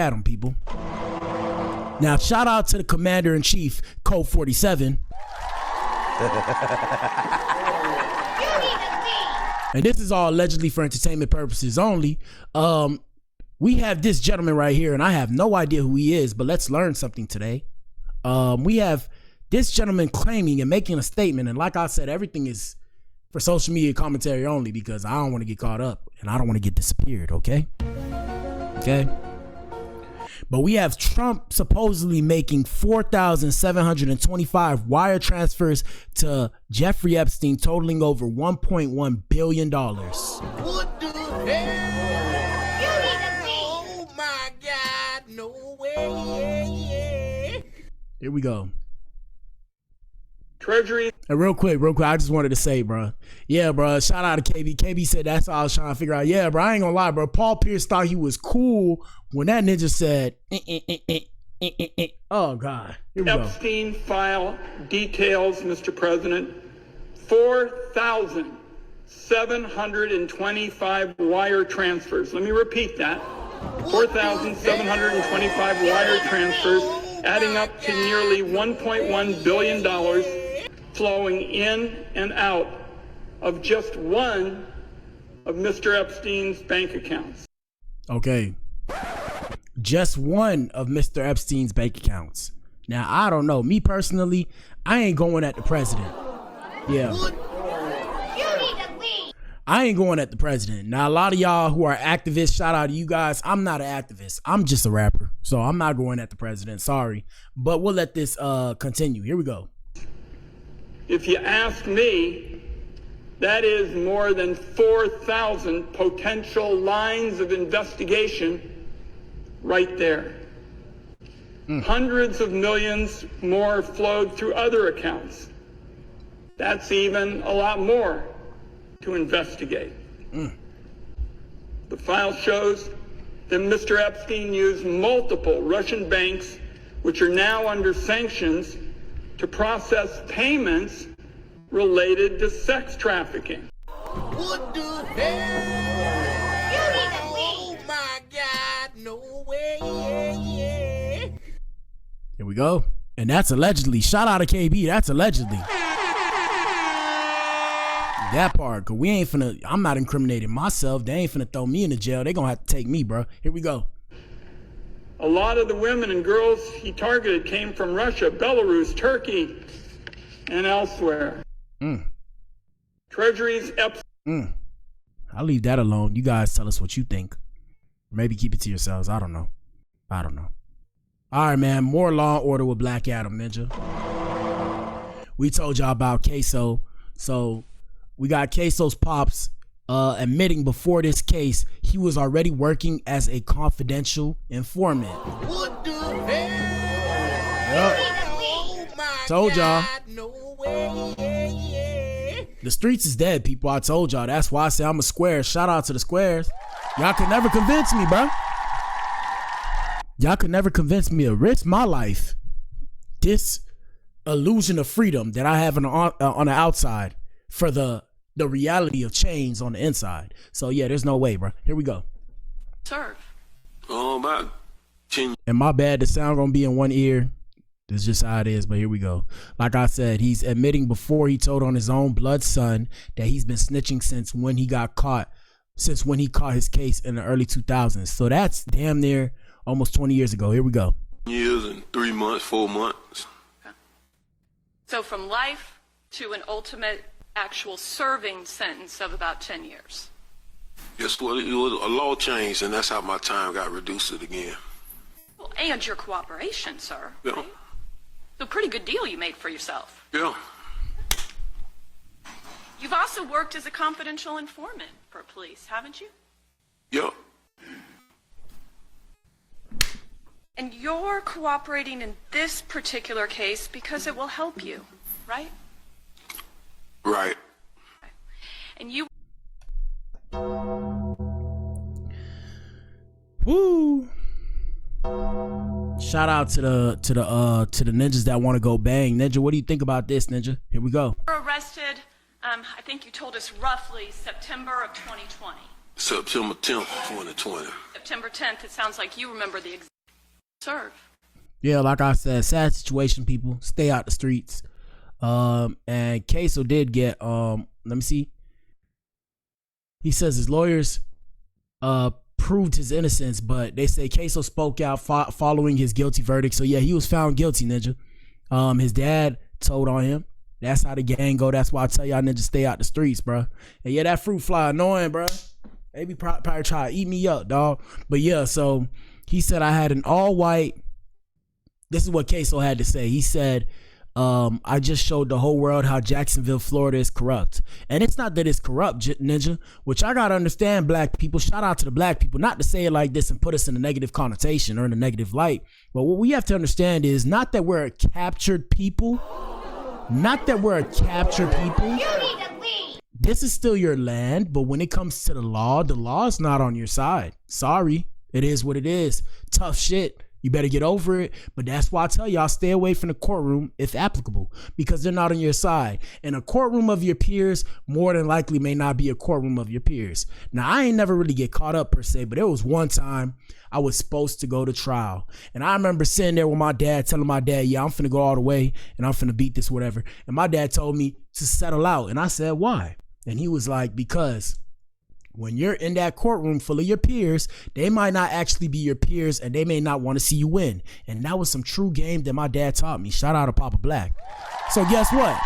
Adam, people. Now, shout out to the Commander-in-Chief, Code 47. And this is all allegedly for entertainment purposes only. We have this gentleman right here, and I have no idea who he is, but let's learn something today. We have this gentleman claiming and making a statement, and like I said, everything is for social media commentary only because I don't want to get caught up and I don't want to get disappeared, okay? Okay? But we have Trump supposedly making 4,725 wire transfers to Jeffrey Epstein, totaling over $1.1 billion. What the hell? Oh my God, no way. Here we go. Treasury. And real quick, I just wanted to say, bro. Yeah, bro, shout out to KB. KB said that's all I was trying to figure out. Yeah, bro, I ain't gonna lie, bro. Paul Pierce thought he was cool when that ninja said, Oh, God. Here we Epstein file details, Mr. President, 4,725 wire transfers. Let me repeat that. 4,725 wire transfers, adding up to nearly $1.1 billion flowing in and out of just one of Mr. Epstein's bank accounts. Okay. Just one of Mr. Epstein's bank accounts. Now, I don't know. Me personally, I ain't going at the president. Yeah. I ain't going at the president. Now, a lot of y'all who are activists, shout out to you guys. I'm not an activist. I'm just a rapper. So I'm not going at the president. Sorry. But we'll let this continue. Here we go. If you ask me, that is more than 4,000 potential lines of investigation right there. Hundreds of millions more flowed through other accounts. That's even a lot more to investigate. The file shows that Mr. Epstein used multiple Russian banks, which are now under sanctions, to process payments related to sex trafficking. What the hell? Oh my God, no way. Here we go. And that's allegedly. Shout out to KB. That's allegedly. That part, cause we ain't finna, I'm not incriminating myself. They ain't finna throw me in the jail. They gonna have to take me, bro. Here we go. A lot of the women and girls he targeted came from Russia, Belarus, Turkey, and elsewhere. Treasury's Epstein. I'll leave that alone. You guys tell us what you think. Maybe keep it to yourselves. I don't know. All right, man. More Law and Order with Black Adam, Ninja. We told y'all about Queso. So we got Queso's pops admitting before this case he was already working as a confidential informant. What the hell? Yep. Oh my Told y'all. God, no way. The streets is dead, people. I told y'all. That's why I say I'm a square. Shout out to the squares. Y'all could never convince me, bro. Y'all could never convince me to risk my life. This illusion of freedom that I have on the outside for the reality of chains on the inside. So yeah, there's no way, bro. Here we go. Serve. And my bad, the sound gonna be in one ear. That's just how it is, but here we go. Like I said, he's admitting before he told on his own blood son that he's been snitching since when he caught his case in the early 2000s. So that's damn near almost 20 years ago. Here we go. Years and 3 months, 4 months. Okay. So from life to an ultimate actual serving sentence of about 10 years. Yes, well, it was a law change, and that's how my time got reduced again. Well, and your cooperation, sir. Yeah. Right? So pretty good deal you made for yourself. Yeah. You've also worked as a confidential informant for police, haven't you? Yeah. And you're cooperating in this particular case because it will help you, right? Right. And you. Woo! Shout out to the ninjas that want to go bang. Ninja, what do you think about this, Ninja? Here we go. were arrested, I think you told us roughly September of 2020. September 10th, 2020. September 10th, it sounds like you remember the exact serve. Yeah, like I said, sad situation, people. Stay out the streets. And Queso did get, let me see. He says his lawyers proved his innocence, but they say Queso spoke out following his guilty verdict. So yeah, he was found guilty, Ninja. His dad told on him. That's how the gang go. That's why I tell y'all niggas stay out the streets, bro. And yeah, that fruit fly annoying, bro. They be probably try to eat me up, dog. But yeah, so he said I had an all-white. This is what Queso had to say. He said, I just showed the whole world how Jacksonville, Florida is corrupt. And it's not that it's corrupt, Ninja, which I gotta understand, black people. Shout out to the black people, not to say it like this and put us in a negative connotation or in a negative light. But what we have to understand is not that we're a captured people. Not that we're a captured people. You need to leave. This is still your land, but when it comes to the law is not on your side. Sorry, it is what it is. Tough shit. You better get over it. But that's why I tell y'all, stay away from the courtroom if applicable, because they're not on your side. And a courtroom of your peers more than likely may not be a courtroom of your peers. Now, I ain't never really get caught up per se, but there was one time I was supposed to go to trial. And I remember sitting there with my dad, telling my dad, yeah, I'm finna go all the way and I'm finna beat this, whatever. And my dad told me to settle out. And I said, why? And he was like, because when you're in that courtroom full of your peers, they might not actually be your peers and they may not want to see you win. And that was some true game that my dad taught me. Shout out to Papa Black. So guess what?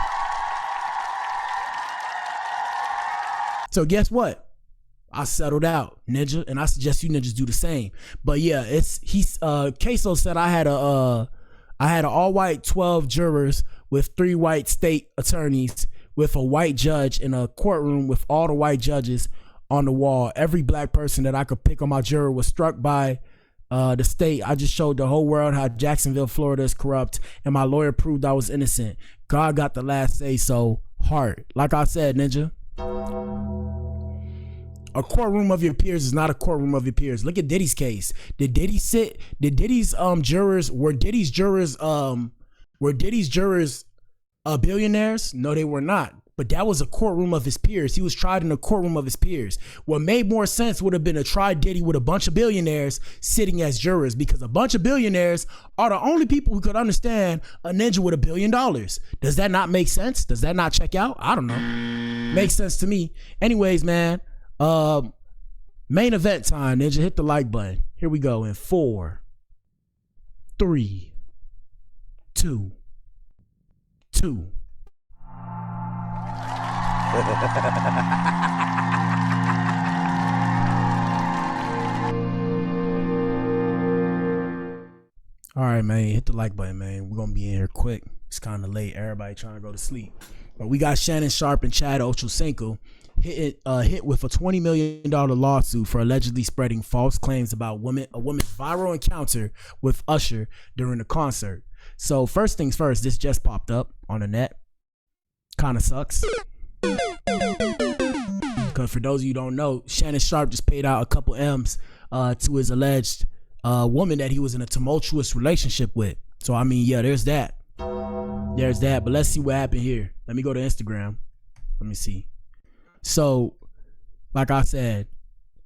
I settled out, Ninja, and I suggest you niggas do the same. But yeah, Queso said I had an all-white 12 jurors with 3 white state attorneys with a white judge in a courtroom with all the white judges on the wall. Every black person that I could pick on my jury was struck by the state. I just showed the whole world how Jacksonville, Florida is corrupt, and my lawyer proved I was innocent. God got the last say, so hard. Like I said, Ninja, a courtroom of your peers is not a courtroom of your peers. Look at Diddy's case. Were Diddy's jurors billionaires? No, they were not. But that was a courtroom of his peers. He was tried in a courtroom of his peers. What made more sense would have been a tried Diddy with a bunch of billionaires sitting as jurors, because a bunch of billionaires are the only people who could understand a ninja with $1 billion. Does that not make sense? Does that not check out? I don't know. Makes sense to me. Anyways, man, main event time, Ninja. Hit the like button. Here we go in 4, 3, 2, 2. All right, man, hit the like button, man. We're gonna be in here quick. It's kind of late. Everybody trying to go to sleep. But we got Shannon Sharpe and Chad Ocho Cinco hit with a $20 million lawsuit for allegedly spreading false claims about a woman's viral encounter with Usher during the concert. So first things first, this just popped up on the net. Kind of sucks. Because for those of you who don't know, Shannon Sharpe just paid out a couple M's to his alleged woman that he was in a tumultuous relationship with. So, I mean, yeah, there's that. There's that. But let's see what happened here. Let me go to Instagram. Let me see. So, like I said,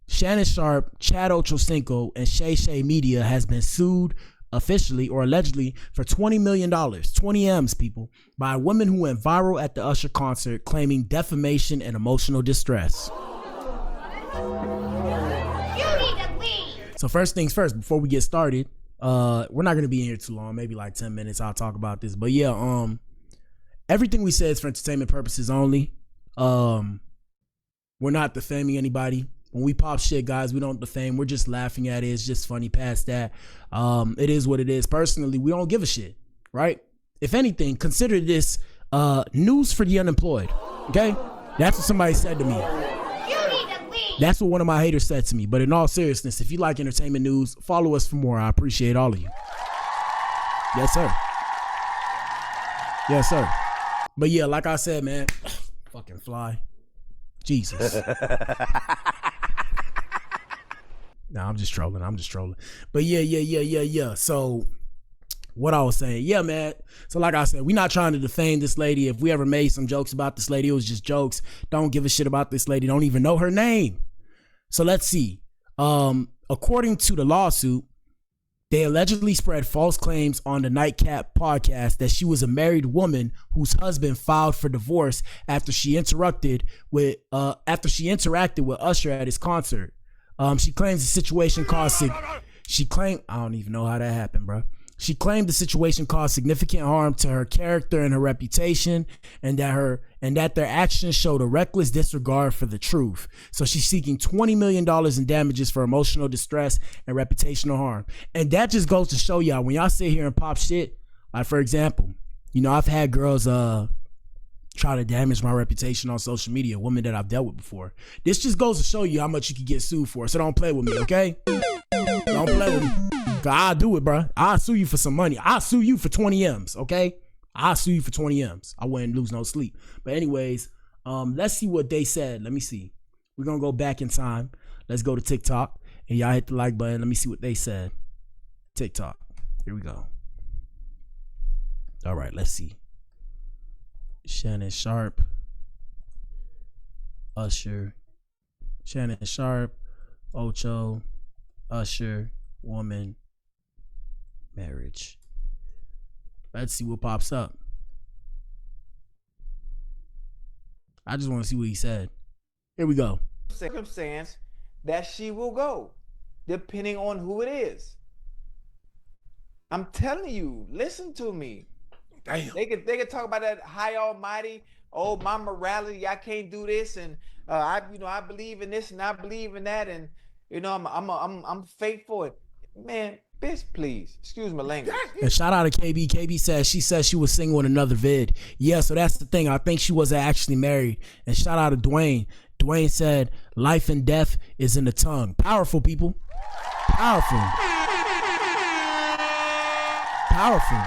Shannon Sharpe, Chad Ocho Cinco, and Shay Shay Media has been sued officially or allegedly for $20 million, 20 M's, people, by a woman who went viral at the Usher concert claiming defamation and emotional distress. So first things first, before we get started, we're not going to be in here too long, maybe like 10 minutes. I'll talk about this. But yeah, everything we say is for entertainment purposes only. We're not defaming anybody. When we pop shit, guys, we don't defame. We're just laughing at it. It's just funny past that. It is what it is. Personally, we don't give a shit, right? If anything, consider this news for the unemployed, okay? That's what somebody said to me. That's what one of my haters said to me. But in all seriousness, if you like entertainment news, follow us for more. I appreciate all of you. Yes, sir. Yes, sir. But yeah, like I said, man, fucking fly. Jesus. Nah, I'm just trolling. But yeah. So what I was saying, yeah, man. So like I said, we're not trying to defame this lady. If we ever made some jokes about this lady, it was just jokes. Don't give a shit about this lady. Don't even know her name. So let's see. According to the lawsuit, they allegedly spread false claims on the Nightcap podcast that she was a married woman whose husband filed for divorce after she interacted with Usher at his concert. She claims the situation caused I don't even know how that happened, bro. She claimed the situation caused significant harm to her character and her reputation, and that their actions showed a reckless disregard for the truth. So she's seeking $20 million in damages for emotional distress and reputational harm. And that just goes to show y'all, when y'all sit here and pop shit, like for example, you know, I've had girls try to damage my reputation on social media, women that I've dealt with before. This just goes to show you how much you can get sued for. So don't play with me, okay? Don't play with me. Cause I'll do it, bro. I'll sue you for some money. I'll sue you for 20 M's, okay? I'll sue you for 20 M's. I wouldn't lose no sleep. But anyways, let's see what they said. Let me see. We're gonna go back in time. Let's go to TikTok. And y'all hit the like button. Let me see what they said. TikTok. Here we go. All right, let's see. Shannon Sharpe. Usher. Shannon Sharpe. Ocho. Usher. Woman. Marriage. Let's see what pops up. I just want to see what he said. Here we go. Circumstance that she will go, depending on who it is. I'm telling you, listen to me. Damn. They could talk about that high almighty, oh, my morality, I can't do this, and I believe in this and I believe in that, and you know, I'm faithful. And, man, bitch, please. Excuse my language. And shout out to KB. KB says she was singing with another vid. Yeah, so that's the thing. I think she wasn't actually married. And shout out to Dwayne. Dwayne said, life and death is in the tongue. Powerful, people. Powerful. Powerful.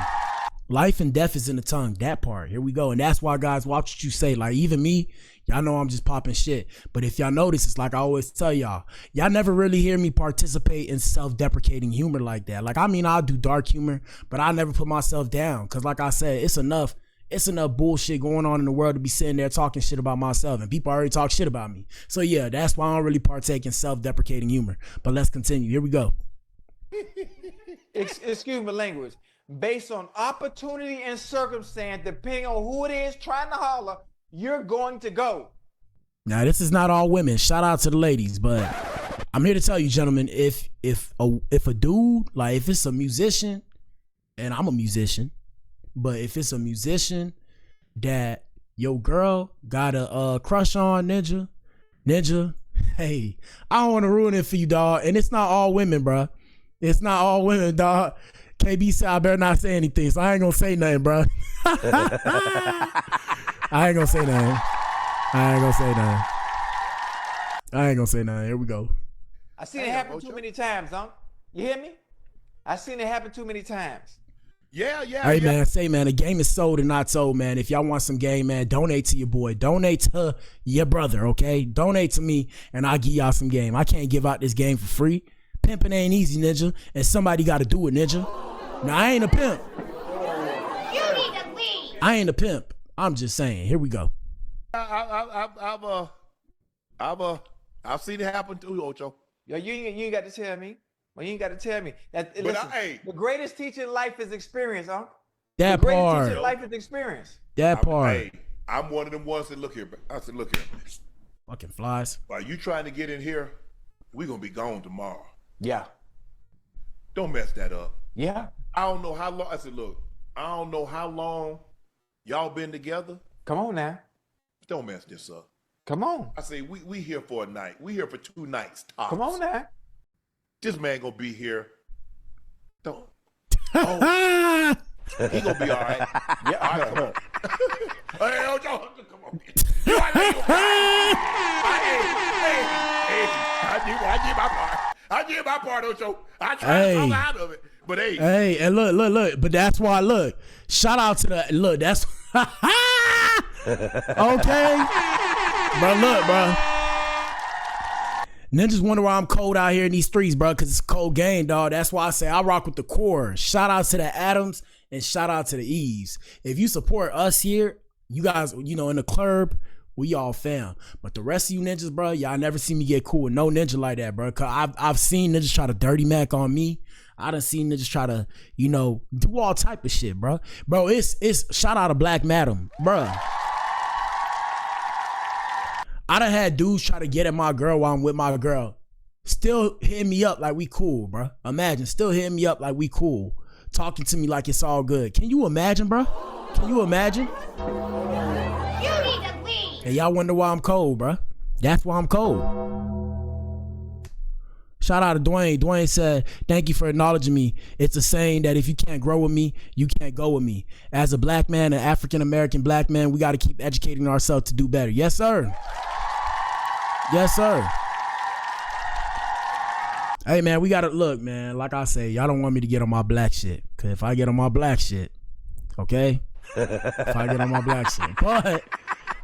Life and death is in the tongue. That part. Here we go. And that's why, guys, watch what you say. Like, even me, y'all know I'm just popping shit. But if y'all notice, it's like I always tell y'all never really hear me participate in self-deprecating humor like that. Like, I mean, I'll do dark humor, but I never put myself down. Because like I said, it's enough bullshit going on in the world to be sitting there talking shit about myself. And people already talk shit about me. So yeah, that's why I don't really partake in self-deprecating humor. But let's continue. Here we go. Excuse my language. Based on opportunity and circumstance, depending on who it is trying to holler, you're going to go. Now, this is not all women. Shout out to the ladies, but I'm here to tell you, gentlemen, if a dude, like if it's a musician, and I'm a musician, but if it's a musician that your girl got a crush on, ninja, hey, I don't want to ruin it for you, dog. And it's not all women, bro. It's not all women, dog. KB said I better not say anything, so I ain't gonna say nothing, bro. I ain't gonna say nothing. Here we go. I seen it happen too many times, huh? You hear me? I seen it happen too many times. Yeah. Hey, man, the game is sold and not sold, man. If y'all want some game, man, donate to your boy. Donate to your brother, okay? Donate to me, and I'll give y'all some game. I can't give out this game for free. Pimping ain't easy, ninja, and somebody got to do it, ninja. Now, I ain't a pimp. You need to leave. I ain't a pimp. I'm just saying. Here we go. I've seen it happen too, Ocho. Yo, you ain't got to tell me. Well, you ain't got to tell me. But listen, hey, the greatest teacher in life is experience, huh? That the greatest part. teacher in life is experience. That part. Hey, I'm one of them ones that look here. I said, look here. Fucking flies. While you trying to get in here, we gonna be gone tomorrow. Yeah. Don't mess that up. Yeah. I don't know how long. I said, look, I don't know how long y'all been together. Come on now. Don't mess this up. Come on. I say, we here for a night. We here for 2 nights tops. Come on now. This man gonna be here. Don't. Oh, he gonna be all right. Yeah. All right, come on. Hey, Ocho, come on. You I did my part. I did my part, Ocho. I tried to come out of it. But hey. Hey, and look. But that's why, look. Shout out to the, look, that's, okay. But look, bro. Ninjas wonder why I'm cold out here in these streets, bro, because it's a cold game, dog. That's why I say I rock with the core. Shout out to the Adams and shout out to the Eves. If you support us here, you guys, you know, in the club, We all fam. But the rest of you ninjas, bro, y'all never see me get cool with no ninja like that, bro. Cause I've seen ninjas try to dirty Mac on me. I done seen niggas try to, you know, do all type of shit, bro. Bro, it's shout out to Black Madam, bro. I done had dudes try to get at my girl while I'm with my girl. Still hitting me up like we cool, bro. Imagine, still hitting me up like we cool. Talking to me like it's all good. Can you imagine, bro? Can you imagine? You need to leave. And y'all wonder why I'm cold, bro. That's why I'm cold. Shout out to Dwayne. Dwayne said, thank you for acknowledging me. It's a saying that if you can't grow with me, you can't go with me. As a black man, an African-American black man, we got to keep educating ourselves to do better. Yes, sir. Yes, sir. Hey, man, we got to look, man. Like I say, y'all don't want me to get on my black shit. Because if I get on my black shit, okay? If I get on my black shit. But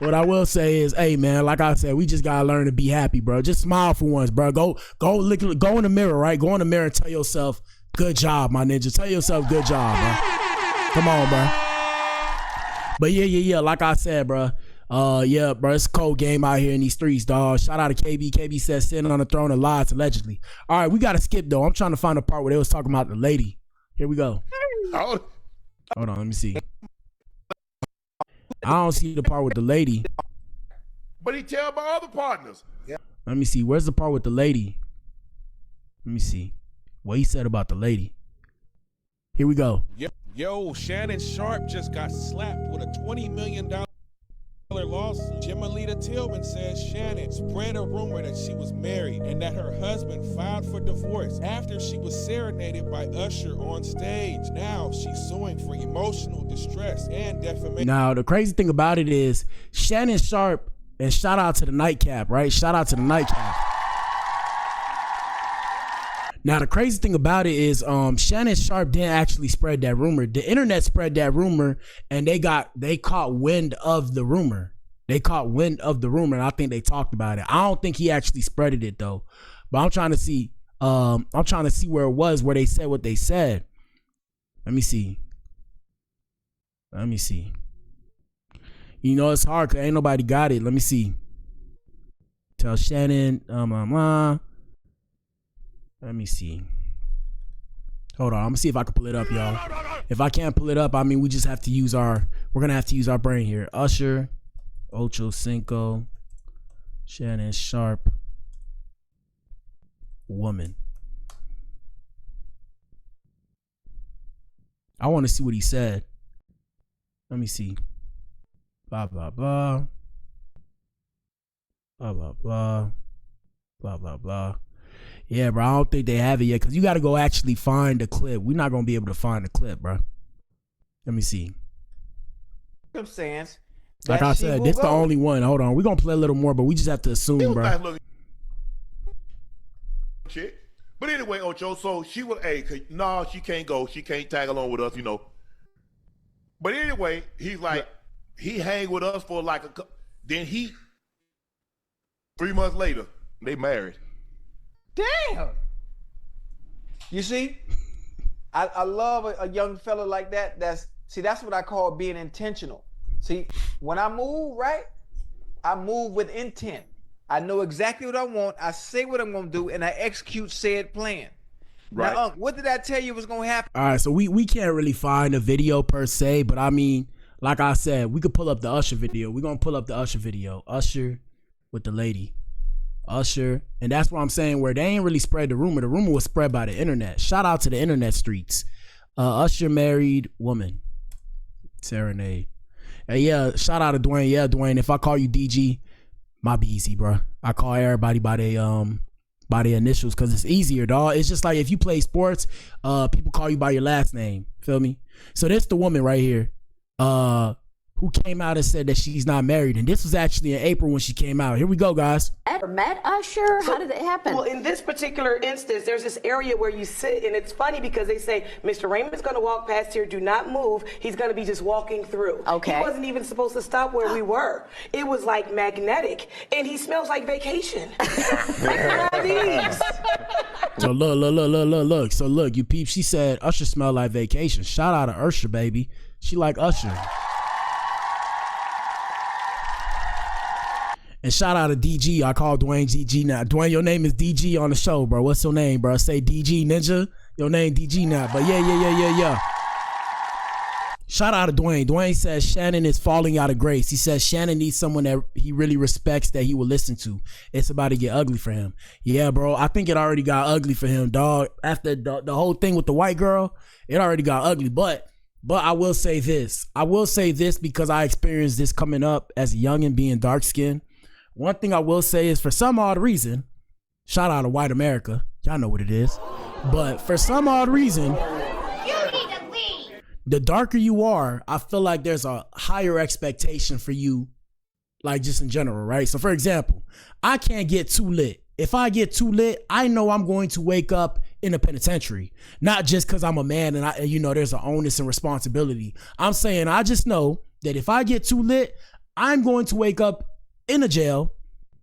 what I will say is, hey, man, like I said, we just got to learn to be happy, bro. Just smile for once, bro. Go in the mirror, right? Go in the mirror and tell yourself, good job, my ninja. Tell yourself, good job, bro. Come on, bro. But yeah. Like I said, bro. Yeah, bro, it's a cold game out here in these streets, dog. Shout out to KB. KB said sitting on the throne of lies, allegedly. All right, we got to skip, though. I'm trying to find the part where they was talking about the lady. Here we go. Hold on, let me see. I don't see the part with the lady. But he tell my other partners. Yeah. Let me see. Where's the part with the lady? Let me see what he said about the lady. Here we go. Yo, Shannon Sharpe just got slapped with a $20 million lawsuit. Jimalita Tillman says Shannon spread a rumor that she was married and that her husband filed for divorce after she was serenaded by Usher on stage. Now she's suing for emotional distress and defamation. Now, the crazy thing about it is Shannon Sharpe, and shout out to the nightcap, right? Shout out to the nightcap. Now, the crazy thing about it is Shannon Sharpe didn't actually spread that rumor. The internet spread that rumor, and they caught wind of the rumor. They caught wind of the rumor, and I think they talked about it. I don't think he actually spreaded it, though. But I'm trying to see where it was, where they said what they said. Let me see. You know, it's hard because ain't nobody got it. Let me see. Tell Shannon, Let me see. Hold on. I'm gonna see if I can pull it up, y'all. If I can't pull it up, I mean, we're gonna have to use our brain here. Usher, Ocho Cinco, Shannon Sharpe, woman. I want to see what he said. Let me see. Blah, blah, blah. Blah, blah, blah. Blah, blah, blah. Yeah, bro, I don't think they have it yet because you got to go actually find the clip. We're not going to be able to find the clip, bro. Let me see. Circumstance. Like I said, this the only one. Hold on. We're going to play a little more, but we just have to assume, bro. But anyway, Ocho, so she was, no, she can't go. She can't tag along with us, you know. But anyway, he's like, he hang with us for like then 3 months later, they married. Damn. You see, I love a young fella like that. That's what I call being intentional. See, when I move, right, I move with intent. I know exactly what I want. I say what I'm gonna do, and I execute said plan. Right. Now, what did I tell you was gonna happen? All right, so we can't really find a video per se, but I mean, like I said, we could pull up the Usher video. We're gonna pull up the Usher video. Usher with the lady. Usher, and that's what I'm saying, where they ain't really spread the rumor. The rumor was spread by the internet. Shout out to the internet streets. Usher married woman. Serenade. Hey, yeah, shout out to Dwayne. Yeah, Dwayne, if I call you DG, might be easy, bro. I call everybody by their initials because it's easier, dog. It's just like if you play sports, people call you by your last name. Feel me? So this the woman right here. Who came out and said that she's not married. And this was actually in April when she came out. Here we go, guys. Ever met Usher? How did it happen? Well, in this particular instance, there's this area where you sit, and it's funny because they say, Mr. Raymond's going to walk past here, do not move. He's going to be just walking through. Okay. He wasn't even supposed to stop where we were. It was like magnetic, and he smells like vacation. So look. So look, you peep, she said Usher smelled like vacation. Shout out to Usher, baby. She like Usher. And shout out to DG. I call Dwayne GG now. Dwayne, your name is DG on the show, bro. What's your name, bro? Say DG Ninja. Your name DG now. But yeah. Shout out to Dwayne. Dwayne says Shannon is falling out of grace. He says Shannon needs someone that he really respects that he will listen to. It's about to get ugly for him. Yeah, bro. I think it already got ugly for him, dog. After the whole thing with the white girl, it already got ugly. But I will say this. I will say this because I experienced this coming up as a youngin' being dark skinned. One thing I will say is for some odd reason, shout out to white America. Y'all know what it is. But for some odd reason, the darker you are, I feel like there's a higher expectation for you, like just in general, right? So for example, I can't get too lit. If I get too lit, I know I'm going to wake up in a penitentiary. Not just because I'm a man and there's an onus and responsibility. I'm saying I just know that if I get too lit, I'm going to wake up in a jail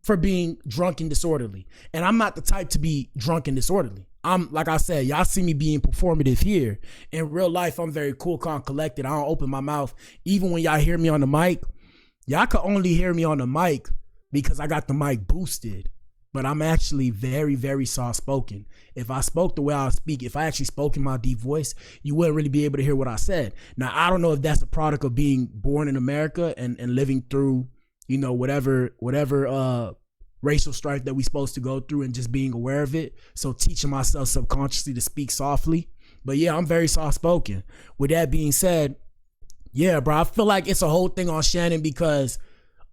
for being drunk and disorderly. And I'm not the type to be drunk and disorderly. I'm, like I said, y'all see me being performative here. In real life, I'm very cool, calm, collected. I don't open my mouth. Even when y'all hear me on the mic, y'all could only hear me on the mic because I got the mic boosted. But I'm actually very, very soft-spoken. If I spoke the way I speak, if I actually spoke in my deep voice, you wouldn't really be able to hear what I said. Now, I don't know if that's a product of being born in America and living through, whatever racial strife that we supposed to go through and just being aware of it. So teaching myself subconsciously to speak softly. But yeah, I'm very soft spoken. With that being said, yeah, bro, I feel like it's a whole thing on Shannon because,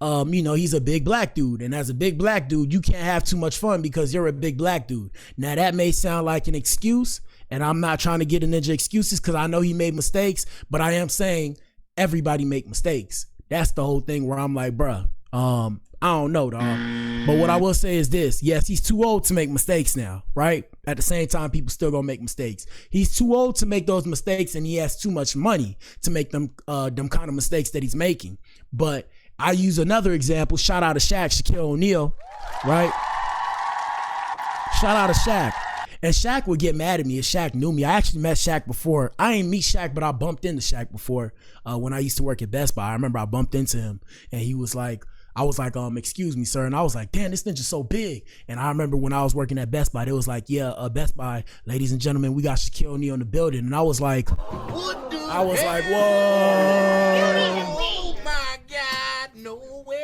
he's a big black dude. And as a big black dude, you can't have too much fun because you're a big black dude. Now that may sound like an excuse, and I'm not trying to get a ninja excuses because I know he made mistakes, but I am saying everybody make mistakes. That's the whole thing where I'm like, bruh, I don't know, dog. But what I will say is this. Yes, he's too old to make mistakes now, right? At the same time, people still gonna make mistakes. He's too old to make those mistakes, and he has too much money to make them kind of mistakes that he's making. But I use another example. Shout out to Shaq, Shaquille O'Neal, right? Shout out to Shaq. And Shaq would get mad at me if Shaq knew me. I actually met Shaq before. I ain't meet Shaq, but I bumped into Shaq before when I used to work at Best Buy. I remember I bumped into him, and he was like, I was like, excuse me, sir. And I was like, damn, this ninja's so big. And I remember when I was working at Best Buy, they was like, yeah, Best Buy, ladies and gentlemen, we got Shaquille O'Neal in the building. And I was like, whoa. Oh my God, no way.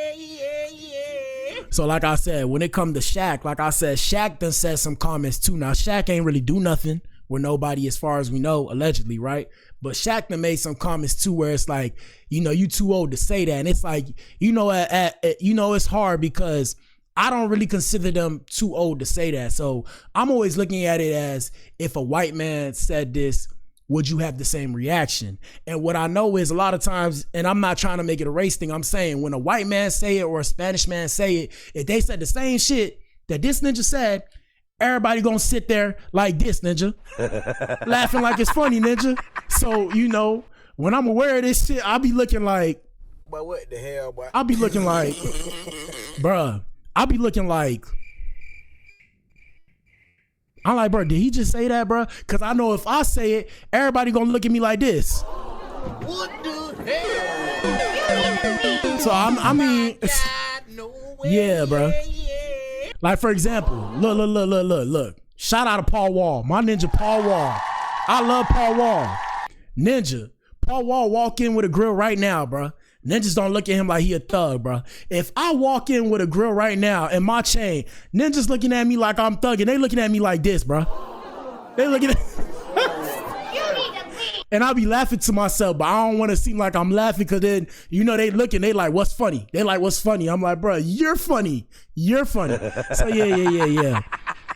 So like I said, when it come to Shaq, like I said, Shaq done said some comments too. Now Shaq ain't really do nothing with nobody as far as we know, allegedly, right? But Shaq done made some comments too where it's like, you too old to say that. And it's like, it's hard because I don't really consider them too old to say that. So I'm always looking at it as if a white man said this, would you have the same reaction? And what I know is a lot of times, and I'm not trying to make it a race thing, I'm saying when a white man say it or a Spanish man say it, if they said the same shit that this ninja said, everybody gonna sit there like this, ninja, laughing like it's funny, ninja. So, when I'm aware of this shit, I'll be looking like, but what the hell, boy? I'll be looking like, bruh, I'm like, bro, did he just say that, bro? Because I know if I say it, everybody gonna look at me like this. What the hell? So I mean, yeah, bro. Like for example, look. Shout out to Paul Wall, my ninja Paul Wall. I love Paul Wall. Ninja, Paul Wall walk in with a grill right now, bro. Ninjas don't look at him like he a thug, bro. If I walk in with a grill right now and my chain, ninjas looking at me like I'm thugging. They looking at me like this, bro. They looking at and I'll be laughing to myself, but I don't want to seem like I'm laughing because then, they looking, they like, what's funny? They like, what's funny? I'm like, bro, you're funny. You're funny. So yeah.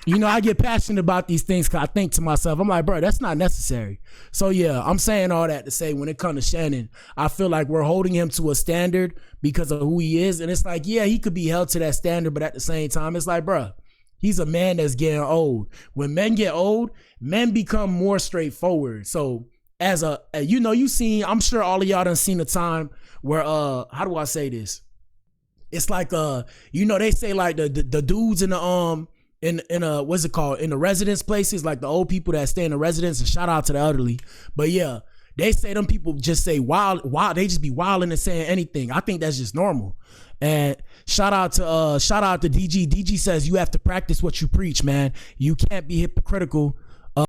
I get passionate about these things because I think to myself, I'm like, bro, that's not necessary. So yeah, I'm saying all that to say when it comes to Shannon, I feel like we're holding him to a standard because of who he is. And it's like, yeah, he could be held to that standard, but at the same time, it's like, bro, he's a man that's getting old. When men get old, men become more straightforward. So as you seen, I'm sure all of y'all done seen a time where, how do I say this? It's like, they say like the dudes in the, in what's it called, in the residence places, like the old people that stay in the residence, and shout out to the elderly. But yeah, they say them people just say wild, they just be wilding and saying anything. I think that's just normal. And shout out to DG. DG says you have to practice what you preach, man. You can't be hypocritical